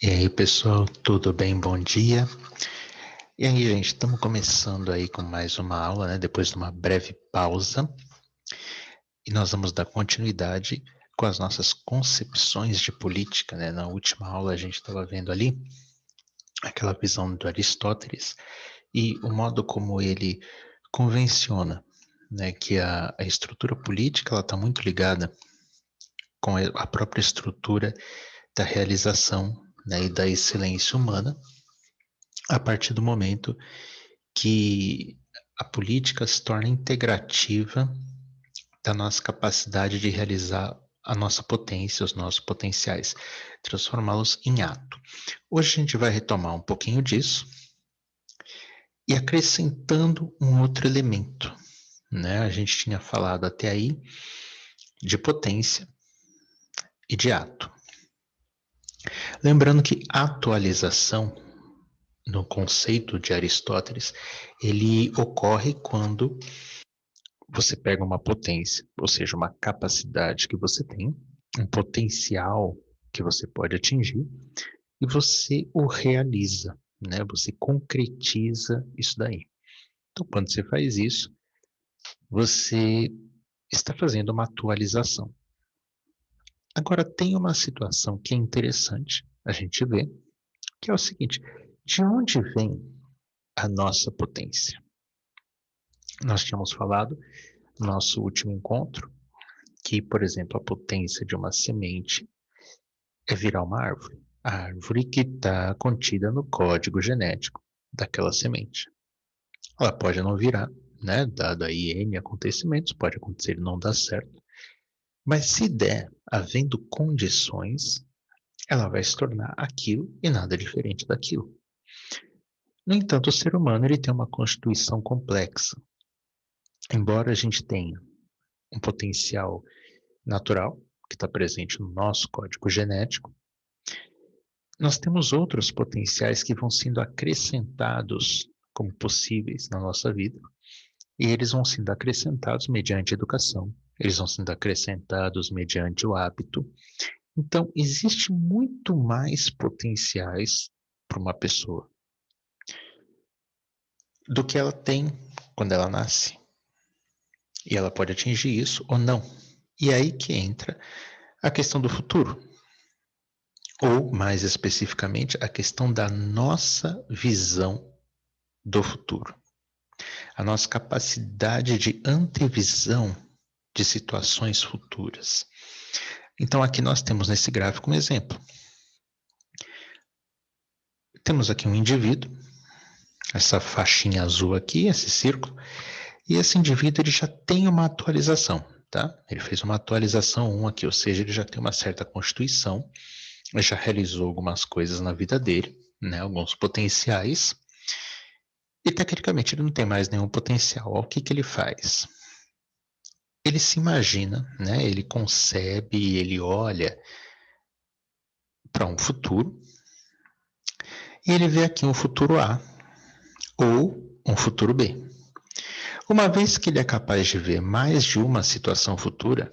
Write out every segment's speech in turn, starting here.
E aí, pessoal, tudo bem? Bom dia. E aí, gente, estamos começando aí com mais uma aula, né? Depois de uma breve pausa. E nós vamos dar continuidade com as nossas concepções de política, né? Na última aula a gente estava vendo ali aquela visão do Aristóteles e o modo como ele convenciona, né? Que a estrutura política ela está muito ligada com a própria estrutura da realização, né? E da excelência humana a partir do momento que a política se torna integrativa da nossa capacidade de realizar a nossa potência, os nossos potenciais, transformá-los em ato. Hoje a gente vai retomar um pouquinho disso e acrescentando um outro elemento, né? A gente tinha falado até aí de potência e de ato. Lembrando que a atualização no conceito de Aristóteles, ele ocorre quando você pega uma potência, ou seja, uma capacidade que você tem, um potencial que você pode atingir, e você o realiza, né? Você concretiza isso daí. Então, quando você faz isso, você está fazendo uma atualização. Agora, tem uma situação que é interessante a gente ver, que é o seguinte: de onde vem a nossa potência? Nós tínhamos falado no nosso último encontro que, por exemplo, a potência de uma semente é virar uma árvore. A árvore que está contida no código genético daquela semente. Ela pode não virar, né? Dado aí N acontecimentos, pode acontecer e não dar certo. Mas se der, havendo condições, ela vai se tornar aquilo e nada diferente daquilo. No entanto, o ser humano ele tem uma constituição complexa. Embora a gente tenha um potencial natural, que está presente no nosso código genético, nós temos outros potenciais que vão sendo acrescentados como possíveis na nossa vida, e eles vão sendo acrescentados mediante educação, eles vão sendo acrescentados mediante o hábito. Então, existe muito mais potenciais para uma pessoa do que ela tem quando ela nasce. E ela pode atingir isso ou não. E aí que entra a questão do futuro. Ou, mais especificamente, a questão da nossa visão do futuro. A nossa capacidade de antevisão de situações futuras. Então, aqui nós temos nesse gráfico um exemplo. Temos aqui um indivíduo, essa faixinha azul aqui, esse círculo, e esse indivíduo ele já tem uma atualização, tá? Ele fez uma atualização 1 aqui, ou seja, ele já tem uma certa constituição, ele já realizou algumas coisas na vida dele, né? Alguns potenciais, e tecnicamente ele não tem mais nenhum potencial. O que ele faz? Ele se imagina, né? Ele concebe, ele olha para um futuro e ele vê aqui um futuro A ou um futuro B. Uma vez que ele é capaz de ver mais de uma situação futura,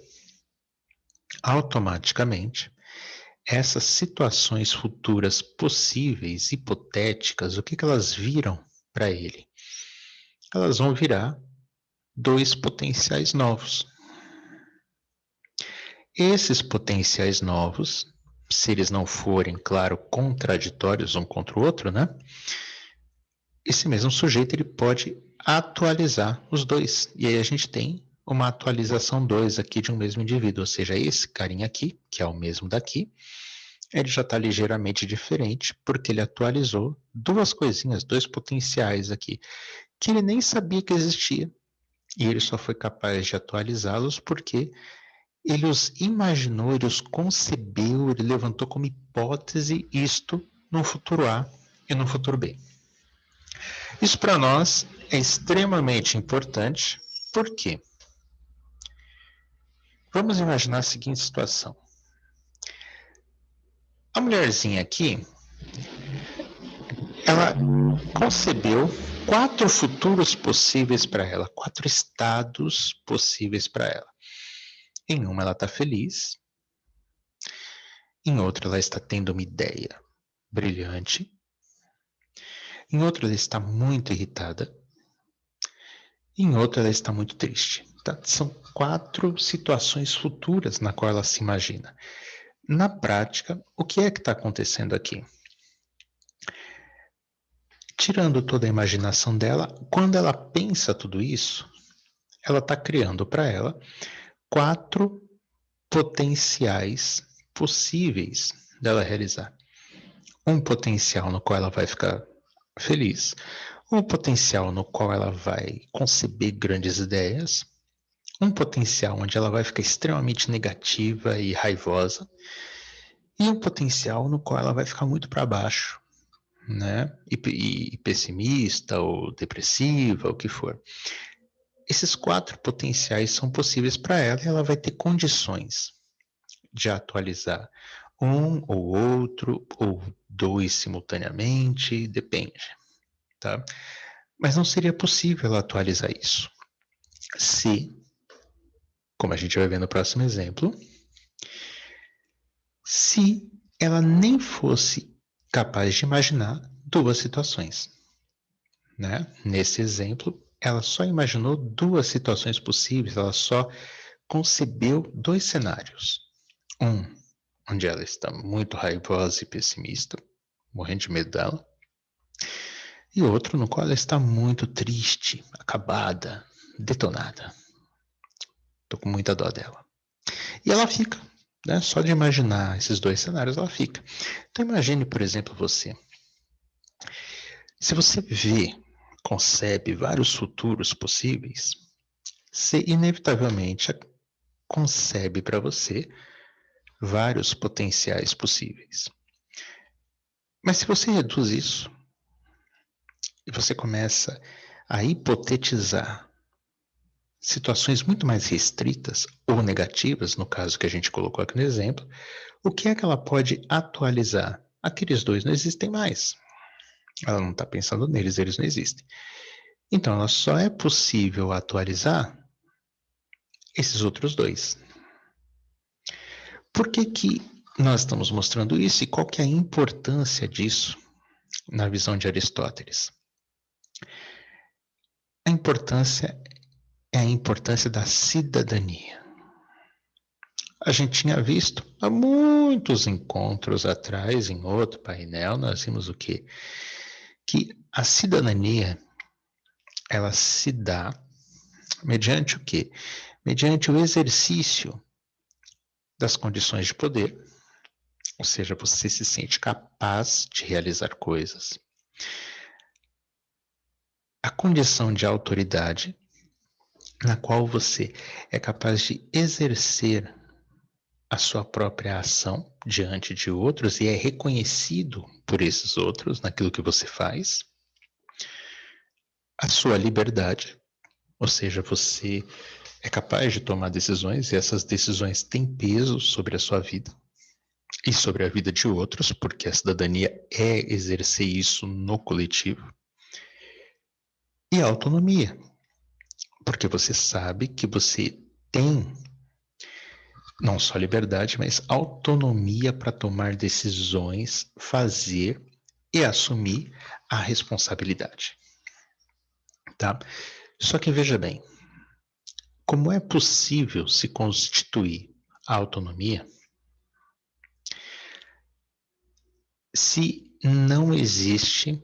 automaticamente essas situações futuras possíveis, hipotéticas, o que elas viram para ele? Elas vão virar dois potenciais novos. Esses potenciais novos, se eles não forem, claro, contraditórios um contra o outro, né? Esse mesmo sujeito ele pode atualizar os dois. E aí a gente tem uma atualização 2 aqui de um mesmo indivíduo, ou seja, esse carinha aqui, que é o mesmo daqui, ele já está ligeiramente diferente, porque ele atualizou duas coisinhas, dois potenciais aqui, que ele nem sabia que existia. E ele só foi capaz de atualizá-los porque ele os imaginou, ele os concebeu, ele levantou como hipótese isto no futuro A e no futuro B. Isso para nós é extremamente importante, por quê? Vamos imaginar a seguinte situação. A mulherzinha aqui, ela concebeu 4 futuros possíveis para ela, 4 estados possíveis para ela. Em uma ela está feliz, em outra ela está tendo uma ideia brilhante. Em outro, ela está muito irritada. Em outro, ela está muito triste. Tá? São 4 situações futuras na qual ela se imagina. Na prática, o que é que está acontecendo aqui? Tirando toda a imaginação dela, quando ela pensa tudo isso, ela está criando para ela 4 potenciais possíveis dela realizar. Um potencial no qual ela vai ficar feliz, um potencial no qual ela vai conceber grandes ideias, um potencial onde ela vai ficar extremamente negativa e raivosa, e um potencial no qual ela vai ficar muito para baixo, né? E pessimista ou depressiva, o que for. Esses 4 potenciais são possíveis para ela e ela vai ter condições de atualizar um ou outro, ou 2 simultaneamente, depende, tá? Mas não seria possível ela atualizar isso se, como a gente vai ver no próximo exemplo, se ela nem fosse capaz de imaginar 2 situações, né? Nesse exemplo, ela só imaginou 2 situações possíveis, ela só concebeu 2 cenários. Um, onde ela está muito raivosa e pessimista, morrendo de medo dela. E outro no qual ela está muito triste, acabada, detonada. Tô com muita dó dela. E ela fica, né? Só de imaginar esses 2 cenários, ela fica. Então imagine, por exemplo, você. Se você vê, concebe vários futuros possíveis, você inevitavelmente concebe para você vários potenciais possíveis. Mas se você reduz isso e você começa a hipotetizar situações muito mais restritas ou negativas, no caso que a gente colocou aqui no exemplo, o que é que ela pode atualizar? Aqueles 2 não existem mais. Ela não está pensando neles, eles não existem. Então, ela só é possível atualizar esses outros 2. Por que que nós estamos mostrando isso e qual que é a importância disso na visão de Aristóteles? A importância é a importância da cidadania. A gente tinha visto há muitos encontros atrás, em outro painel, nós vimos o quê? Que a cidadania, ela se dá mediante o quê? Mediante o exercício das condições de poder, ou seja, você se sente capaz de realizar coisas. A condição de autoridade, na qual você é capaz de exercer a sua própria ação diante de outros e é reconhecido por esses outros naquilo que você faz. A sua liberdade, ou seja, você é capaz de tomar decisões e essas decisões têm peso sobre a sua vida e sobre a vida de outros, porque a cidadania é exercer isso no coletivo. E a autonomia, porque você sabe que você tem não só liberdade, mas autonomia para tomar decisões, fazer e assumir a responsabilidade. Tá? Só que veja bem, como é possível se constituir a autonomia se não existe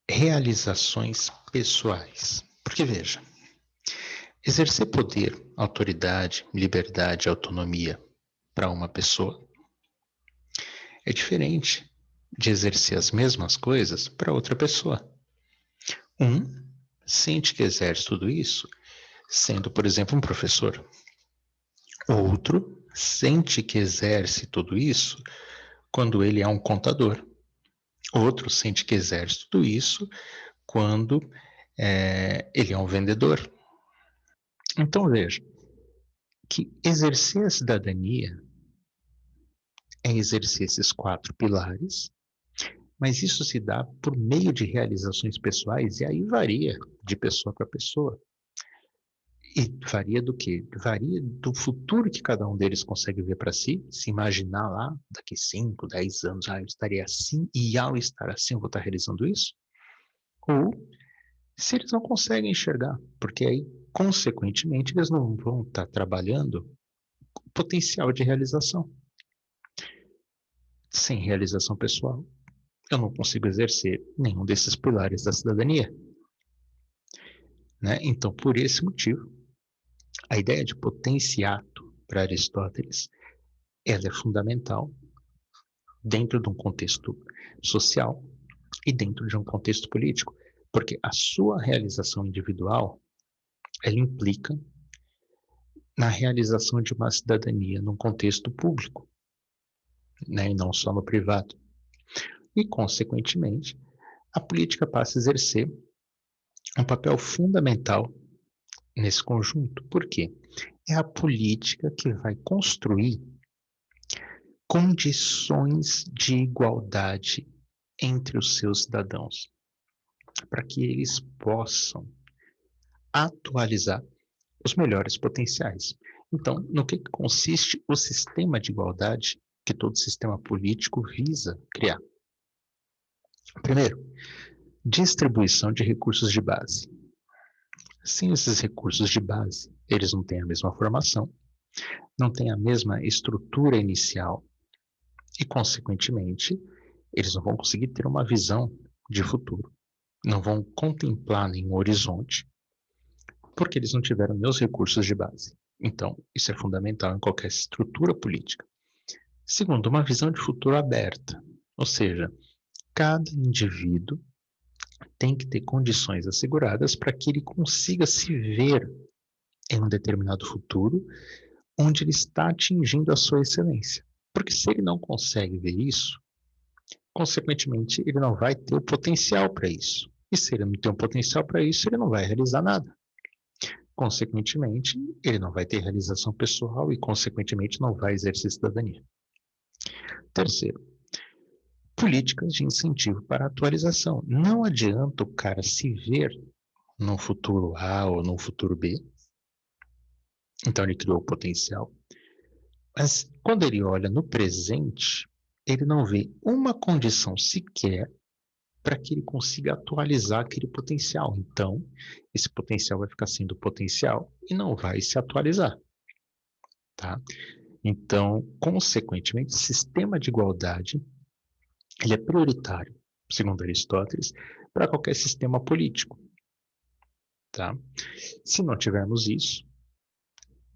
realizações pessoais? Porque veja, exercer poder, autoridade, liberdade, autonomia para uma pessoa é diferente de exercer as mesmas coisas para outra pessoa. Um sente que exerce tudo isso sendo, por exemplo, um professor. Outro sente que exerce tudo isso quando ele é um contador. Outro sente que exerce tudo isso quando ele é um vendedor. Então veja que exercer a cidadania é exercer esses 4 pilares, mas isso se dá por meio de realizações pessoais e aí varia de pessoa para pessoa. E varia do quê? Varia do futuro que cada um deles consegue ver para si, se imaginar lá, daqui 5, 10 anos, eu estarei assim, e ao estar assim eu vou estar realizando isso. Ou se eles não conseguem enxergar, porque aí, consequentemente, eles não vão estar trabalhando com potencial de realização. Sem realização pessoal, eu não consigo exercer nenhum desses pilares da cidadania. Né? Então, por esse motivo, a ideia de potenciato para Aristóteles, ela é fundamental dentro de um contexto social e dentro de um contexto político, porque a sua realização individual, ela implica na realização de uma cidadania num contexto público, né, e não só no privado. E, consequentemente, a política passa a exercer um papel fundamental nesse conjunto. Por quê? É a política que vai construir condições de igualdade entre os seus cidadãos, para que eles possam atualizar os melhores potenciais. Então, no que consiste o sistema de igualdade que todo sistema político visa criar? Primeiro, distribuição de recursos de base. Sem esses recursos de base, eles não têm a mesma formação, não têm a mesma estrutura inicial e, consequentemente, eles não vão conseguir ter uma visão de futuro, não vão contemplar nenhum horizonte, porque eles não tiveram meus recursos de base. Então, isso é fundamental em qualquer estrutura política. Segundo, uma visão de futuro aberta, ou seja, cada indivíduo tem que ter condições asseguradas para que ele consiga se ver em um determinado futuro onde ele está atingindo a sua excelência. Porque se ele não consegue ver isso, consequentemente, ele não vai ter o potencial para isso. E se ele não tem o potencial para isso, ele não vai realizar nada. Consequentemente, ele não vai ter realização pessoal e, consequentemente, não vai exercer cidadania. Terceiro, políticas de incentivo para a atualização. Não adianta o cara se ver num futuro A ou num futuro B. Então, ele criou o potencial. Mas, quando ele olha no presente, ele não vê uma condição sequer para que ele consiga atualizar aquele potencial. Então, esse potencial vai ficar sendo potencial e não vai se atualizar. Tá? Então, consequentemente, o sistema de igualdade ele é prioritário, segundo Aristóteles, para qualquer sistema político. Tá? Se não tivermos isso,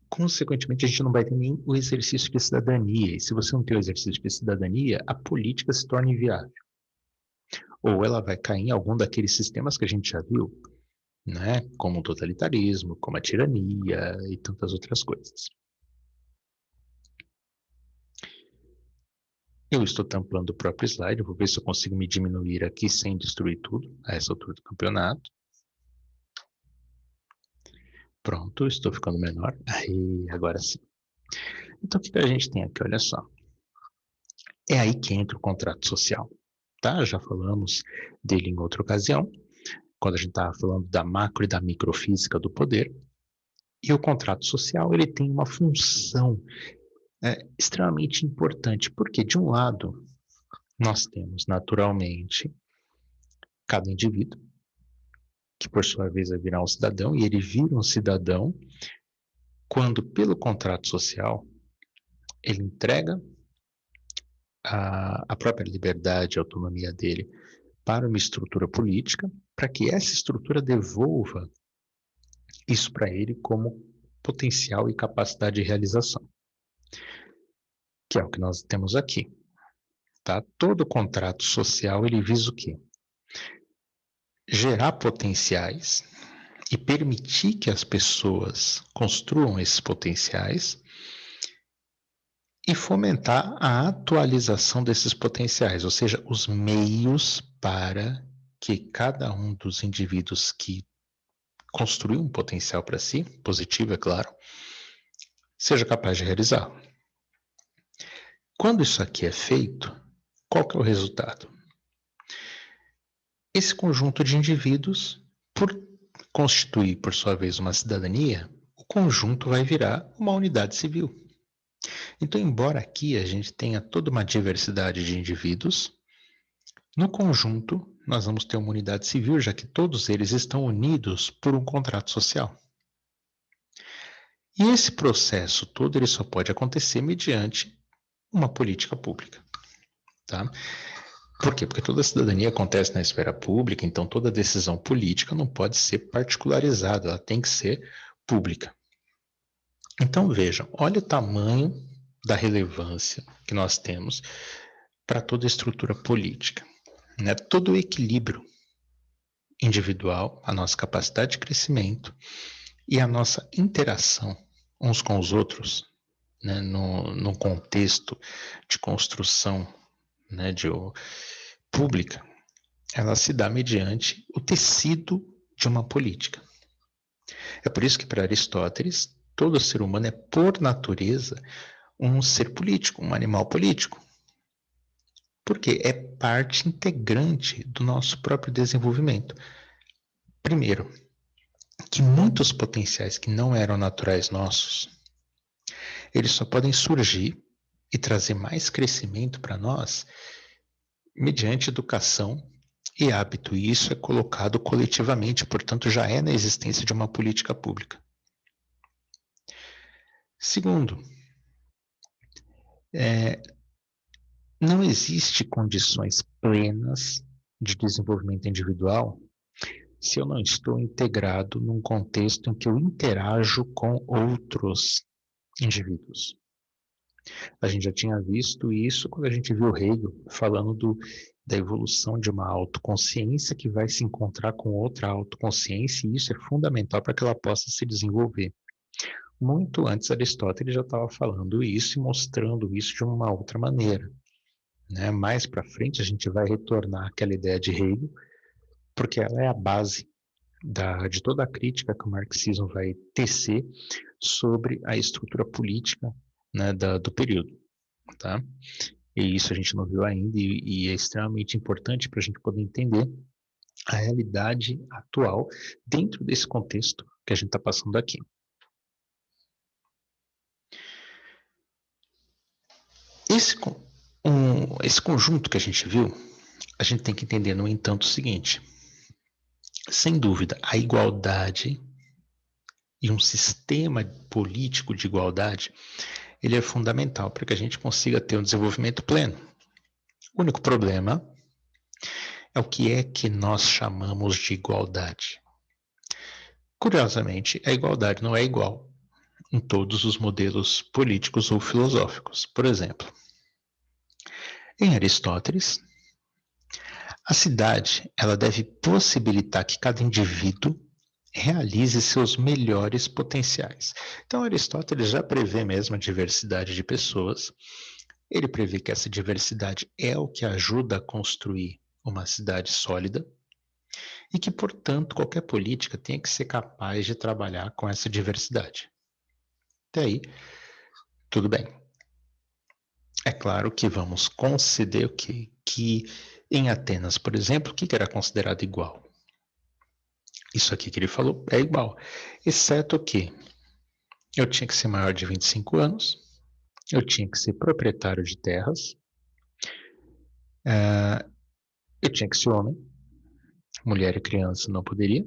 consequentemente, a gente não vai ter nem o exercício de cidadania. E se você não tem o exercício de cidadania, a política se torna inviável. Ou ela vai cair em algum daqueles sistemas que a gente já viu, né? Como o totalitarismo, como a tirania e tantas outras coisas. Eu estou tampando o próprio slide, vou ver se eu consigo me diminuir aqui sem destruir tudo a essa altura do campeonato. Pronto, estou ficando menor. Aí, agora sim. Então, o que a gente tem aqui? Olha só. É aí que entra o contrato social. Tá? Já falamos dele em outra ocasião, quando a gente estava falando da macro e da microfísica do poder. E o contrato social ele tem uma função extremamente importante, porque, de um lado, nós temos naturalmente cada indivíduo, que por sua vez vai virar um cidadão, e ele vira um cidadão quando, pelo contrato social, ele entrega a própria liberdade e autonomia dele para uma estrutura política, para que essa estrutura devolva isso para ele como potencial e capacidade de realização, que é o que nós temos aqui. Tá? Todo contrato social ele visa o quê? Gerar potenciais e permitir que as pessoas construam esses potenciais e fomentar a atualização desses potenciais, ou seja, os meios para que cada um dos indivíduos que construiu um potencial para si, positivo, é claro, seja capaz de realizar. Quando isso aqui é feito, qual que é o resultado? Esse conjunto de indivíduos, por constituir, por sua vez, uma cidadania, conjunto vai virar uma unidade civil. Então, embora aqui a gente tenha toda uma diversidade de indivíduos, no conjunto nós vamos ter uma unidade civil, já que todos eles estão unidos por um contrato social. E esse processo todo ele só pode acontecer mediante uma política pública, tá? Por quê? Porque toda a cidadania acontece na esfera pública, então toda decisão política não pode ser particularizada, ela tem que ser pública. Então vejam, olha o tamanho da relevância que nós temos para toda a estrutura política, né? Todo o equilíbrio individual, a nossa capacidade de crescimento e a nossa interação uns com os outros, né? No contexto de construção, né? Pública, ela se dá mediante o tecido de uma política. É por isso que, para Aristóteles, todo ser humano é, por natureza, um ser político, um animal político. Porque é parte integrante do nosso próprio desenvolvimento. Primeiro, que muitos potenciais que não eram naturais nossos, eles só podem surgir e trazer mais crescimento para nós mediante educação e hábito, e isso é colocado coletivamente, portanto, já é na existência de uma política pública. Segundo, não existe condições plenas de desenvolvimento individual se eu não estou integrado num contexto em que eu interajo com outros indivíduos. A gente já tinha visto isso quando a gente viu Hegel falando da evolução de uma autoconsciência que vai se encontrar com outra autoconsciência, e isso é fundamental para que ela possa se desenvolver. Muito antes, Aristóteles já estava falando isso e mostrando isso de uma outra maneira, né? Mais para frente, a gente vai retornar àquela ideia de Hegel, porque ela é a base de toda a crítica que o marxismo vai tecer sobre a estrutura política, né, do período. Tá? E isso a gente não viu ainda, e é extremamente importante para a gente poder entender a realidade atual dentro desse contexto que a gente está passando aqui. Esse conjunto que a gente viu, a gente tem que entender, no entanto, o seguinte: sem dúvida, a igualdade e um sistema político de igualdade, ele é fundamental para que a gente consiga ter um desenvolvimento pleno. O único problema é o que é que nós chamamos de igualdade. Curiosamente, a igualdade não é igual em todos os modelos políticos ou filosóficos. Por exemplo, em Aristóteles, a cidade ela deve possibilitar que cada indivíduo realize seus melhores potenciais. Então, Aristóteles já prevê mesmo a diversidade de pessoas. Ele prevê que essa diversidade é o que ajuda a construir uma cidade sólida e que, portanto, qualquer política tem que ser capaz de trabalhar com essa diversidade. Até aí, tudo bem. É claro que vamos conceder que em Atenas, por exemplo, o que era considerado igual? Isso aqui que ele falou é igual, exceto que eu tinha que ser maior de 25 anos, eu tinha que ser proprietário de terras, eu tinha que ser homem, mulher e criança não poderia,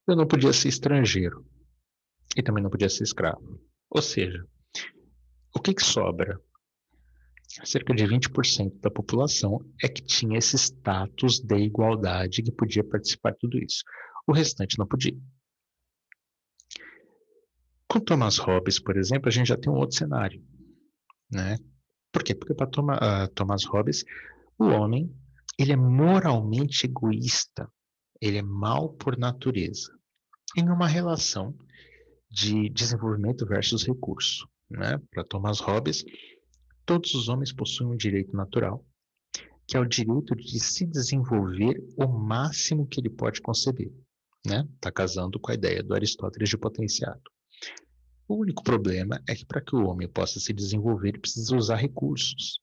eu não podia ser estrangeiro e também não podia ser escravo. Ou seja, o que sobra? Cerca de 20% da população é que tinha esse status de igualdade, que podia participar de tudo isso. O restante não podia. Com Thomas Hobbes, por exemplo, a gente já tem um outro cenário, né? Por quê? Porque para Thomas Hobbes, o homem ele é moralmente egoísta, ele é mau por natureza, em uma relação de desenvolvimento versus recurso, né? Para Thomas Hobbes, todos os homens possuem um direito natural, que é o direito de se desenvolver o máximo que ele pode conceber, né? Está casando com a ideia do Aristóteles de potenciado. O único problema é que para que o homem possa se desenvolver, ele precisa usar recursos.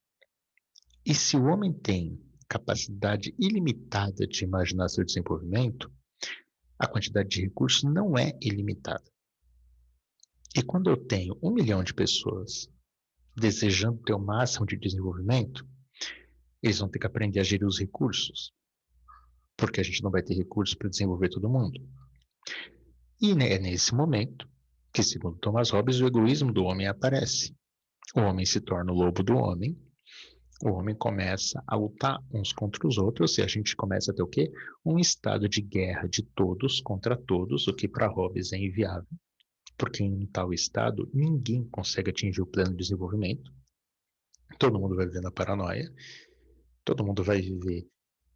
E se o homem tem capacidade ilimitada de imaginar seu desenvolvimento, a quantidade de recursos não é ilimitada. E quando eu tenho 1 milhão de pessoas desejando ter o máximo de desenvolvimento, eles vão ter que aprender a gerir os recursos, porque a gente não vai ter recursos para desenvolver todo mundo. E é nesse momento que, segundo Thomas Hobbes, o egoísmo do homem aparece. O homem se torna o lobo do homem, o homem começa a lutar uns contra os outros, e a gente começa a ter o quê? Um estado de guerra de todos contra todos, o que para Hobbes é inviável, porque em tal estado ninguém consegue atingir o pleno desenvolvimento, todo mundo vai viver na paranoia, todo mundo vai viver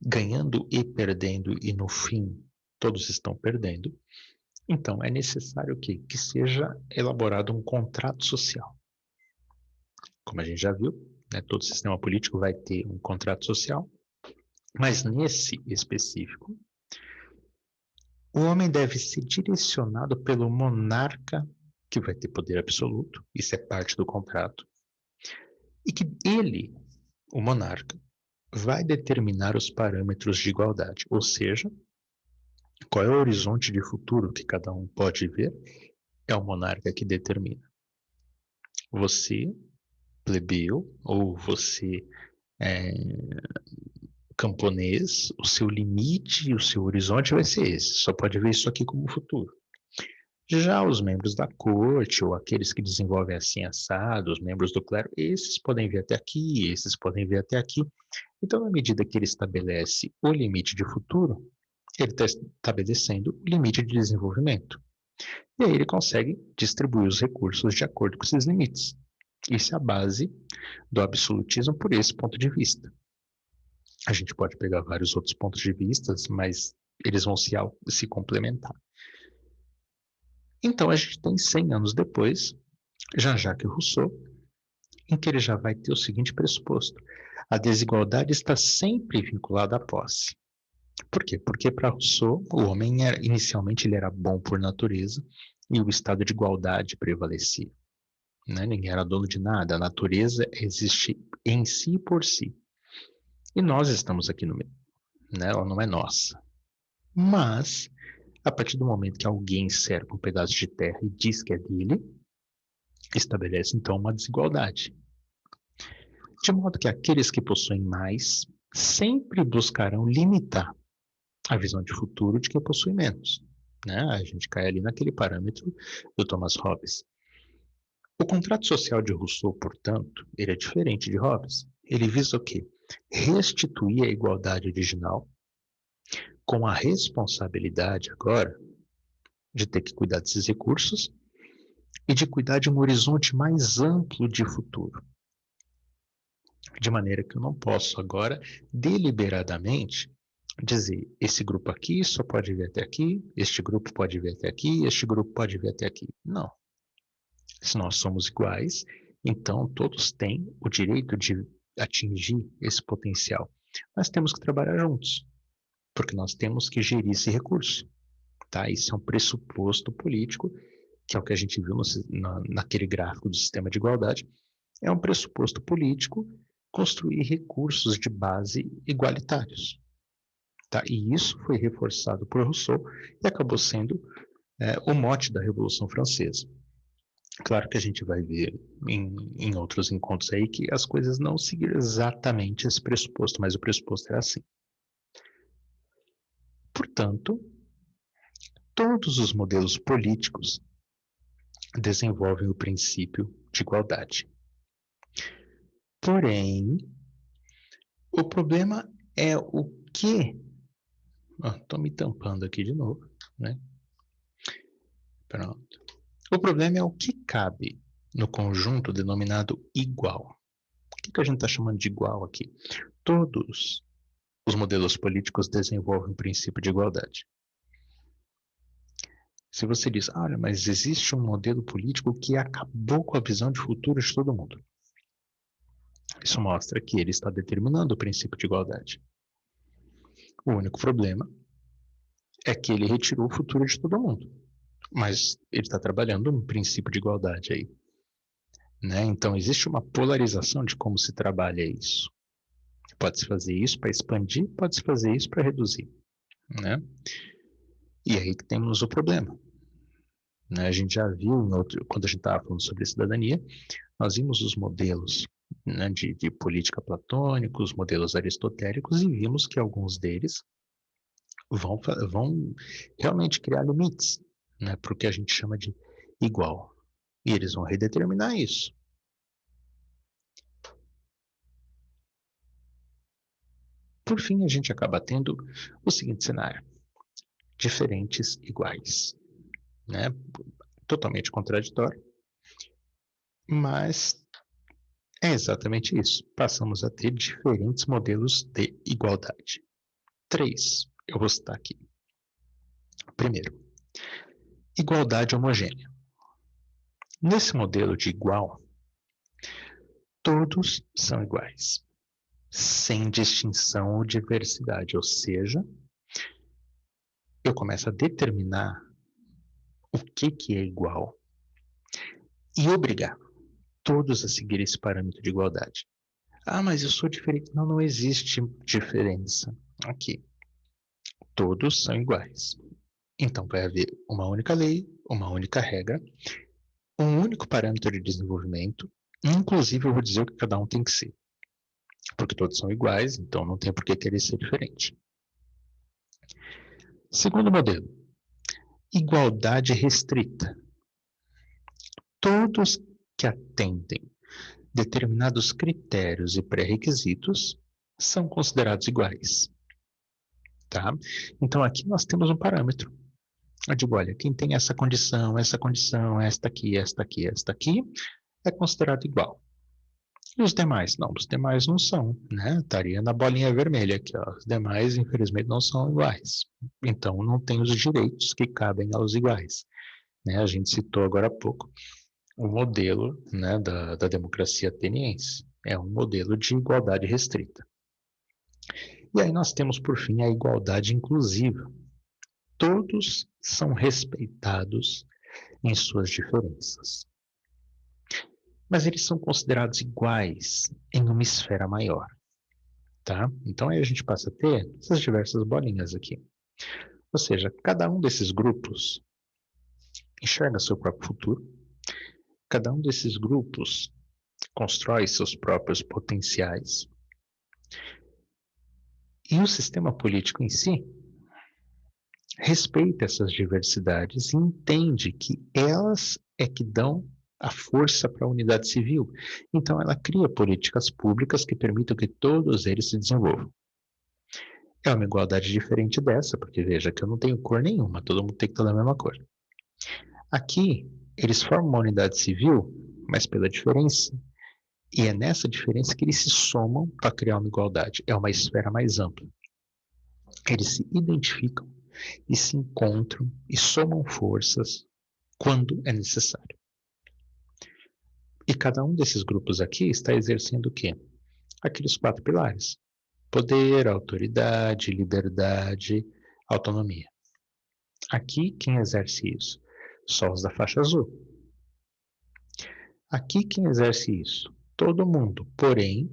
ganhando e perdendo, e no fim todos estão perdendo. Então é necessário que seja elaborado um contrato social. Como a gente já viu, né, todo sistema político vai ter um contrato social, mas nesse específico, o homem deve ser direcionado pelo monarca, que vai ter poder absoluto, isso é parte do contrato, e que ele, o monarca, vai determinar os parâmetros de igualdade, ou seja, qual é o horizonte de futuro que cada um pode ver, é o monarca que determina. Você, plebeu, ou você, camponês, o seu limite, o seu horizonte vai ser esse, só pode ver isso aqui como futuro. Já os membros da corte, ou aqueles que desenvolvem assim assado, os membros do clero, esses podem ver até aqui, esses podem ver até aqui. Então, na medida que ele estabelece o limite de futuro, ele está estabelecendo o limite de desenvolvimento. E aí ele consegue distribuir os recursos de acordo com esses limites. Isso é a base do absolutismo por esse ponto de vista. A gente pode pegar vários outros pontos de vista, mas eles vão se complementar. Então, a gente tem 100 anos depois, Jean-Jacques Rousseau, em que ele já vai ter o seguinte pressuposto: a desigualdade está sempre vinculada à posse. Por quê? Porque para Rousseau, o homem inicialmente ele era bom por natureza e o estado de igualdade prevalecia. Né? Ninguém era dono de nada, a natureza existe em si e por si. E nós estamos aqui no meio, né? Ela não é nossa. Mas, a partir do momento que alguém cerca um pedaço de terra e diz que é dele, estabelece então uma desigualdade. De modo que aqueles que possuem mais sempre buscarão limitar a visão de futuro de quem possui menos. Né? A gente cai ali naquele parâmetro do Thomas Hobbes. O contrato social de Rousseau, portanto, ele é diferente de Hobbes. Ele visa o quê? Restituir a igualdade original com a responsabilidade agora de ter que cuidar desses recursos e de cuidar de um horizonte mais amplo de futuro. De maneira que eu não posso agora, deliberadamente, dizer, esse grupo aqui só pode vir até aqui, este grupo pode vir até aqui, este grupo pode vir até aqui. Não. Se nós somos iguais, então todos têm o direito de atingir esse potencial. Mas temos que trabalhar juntos, porque nós temos que gerir esse recurso. Tá? Isso é um pressuposto político, que é o que a gente viu naquele gráfico do sistema de igualdade. É um pressuposto político construir recursos de base igualitários. Tá? E isso foi reforçado por Rousseau e acabou sendo o mote da Revolução Francesa. Claro que a gente vai ver em outros encontros aí que as coisas não seguiram exatamente esse pressuposto, mas o pressuposto era assim. Portanto, todos os modelos políticos desenvolvem o princípio de igualdade. Porém, o problema é o que... Estou me tampando aqui de novo, né? Pronto. O problema é o que cabe no conjunto denominado igual. O que a gente está chamando de igual aqui? Todos os modelos políticos desenvolvem o princípio de igualdade. Se você diz, olha, mas existe um modelo político que acabou com a visão de futuro de todo mundo. Isso mostra que ele está determinando o princípio de igualdade. O único problema é que ele retirou o futuro de todo mundo. Mas ele está trabalhando um princípio de igualdade aí. Né? Então, existe uma polarização de como se trabalha isso. Pode-se fazer isso para expandir, pode-se fazer isso para reduzir. Né? E aí que temos o problema. né? A gente já viu, quando a gente estava falando sobre cidadania, nós vimos os modelos, né, de política platônicos, modelos aristotélicos, e vimos que alguns deles vão realmente criar limites, né, para o que a gente chama de igual. E eles vão redeterminar isso. Por fim, a gente acaba tendo o seguinte cenário: diferentes iguais, né? Totalmente contraditório, mas é exatamente isso. Passamos a ter diferentes modelos de igualdade. 3, eu vou citar aqui. Primeiro, igualdade homogênea. Nesse modelo de igual, todos são iguais, sem distinção ou diversidade, ou seja, eu começo a determinar o que é igual e obrigar todos a seguir esse parâmetro de igualdade. Ah, mas eu sou diferente. Não, não existe diferença aqui. Todos são iguais. Então vai haver uma única lei, uma única regra, um único parâmetro de desenvolvimento. Inclusive, eu vou dizer o que cada um tem que ser. Porque todos são iguais, então não tem por que querer ser diferente. Segundo modelo, igualdade restrita. Todos que atendem determinados critérios e pré-requisitos são considerados iguais. Tá? Então, aqui nós temos um parâmetro. Eu digo, olha, quem tem essa condição, esta aqui, é considerado igual. E os demais? Não, os demais não são, né? Estaria na bolinha vermelha aqui, ó. Os demais, infelizmente, não são iguais. Então, não tem os direitos que cabem aos iguais. Né? A gente citou agora há pouco o modelo, né, da democracia ateniense. É um modelo de igualdade restrita. E aí nós temos, por fim, a igualdade inclusiva. Todos são respeitados em suas diferenças. Mas eles são considerados iguais em uma esfera maior. Tá? Então aí a gente passa a ter essas diversas bolinhas aqui. Ou seja, cada um desses grupos enxerga seu próprio futuro, cada um desses grupos constrói seus próprios potenciais. E o sistema político em si respeita essas diversidades e entende que elas é que dão a força para a unidade civil. Então, ela cria políticas públicas que permitam que todos eles se desenvolvam. É uma igualdade diferente dessa, porque veja que eu não tenho cor nenhuma, todo mundo tem que estar da mesma cor. Aqui, eles formam uma unidade civil, mas pela diferença. E é nessa diferença que eles se somam para criar uma igualdade. É uma esfera mais ampla. Eles se identificam e se encontram e somam forças quando é necessário. E cada um desses grupos aqui está exercendo o quê? Aqueles 4 pilares: poder, autoridade, liberdade, autonomia. Aqui, quem exerce isso? Só os da faixa azul. Aqui, quem exerce isso? Todo mundo. Porém,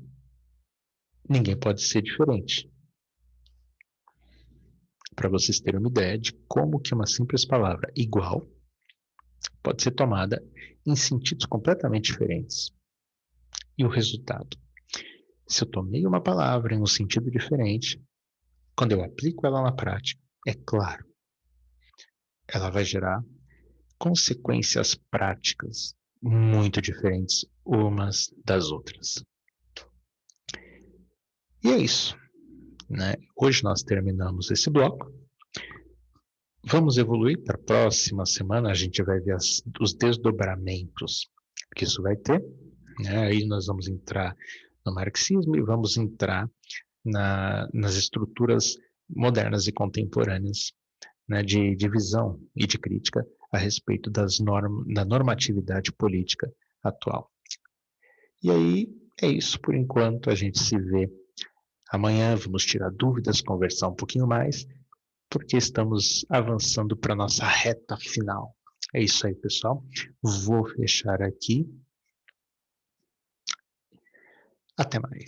ninguém pode ser diferente. Para vocês terem uma ideia de como que uma simples palavra igual pode ser tomada em sentidos completamente diferentes. E o resultado? Se eu tomei uma palavra em um sentido diferente, quando eu aplico ela na prática, é claro, ela vai gerar consequências práticas muito diferentes umas das outras. E é isso, né? Hoje nós terminamos esse bloco. Vamos evoluir para a próxima semana, a gente vai ver os desdobramentos que isso vai ter, né? Aí nós vamos entrar no marxismo e vamos entrar nas estruturas modernas e contemporâneas, né, de visão e de crítica a respeito da normatividade política atual. E aí é isso por enquanto, a gente se vê amanhã, vamos tirar dúvidas, conversar um pouquinho mais, porque estamos avançando para a nossa reta final. É isso aí, pessoal. Vou fechar aqui. Até mais.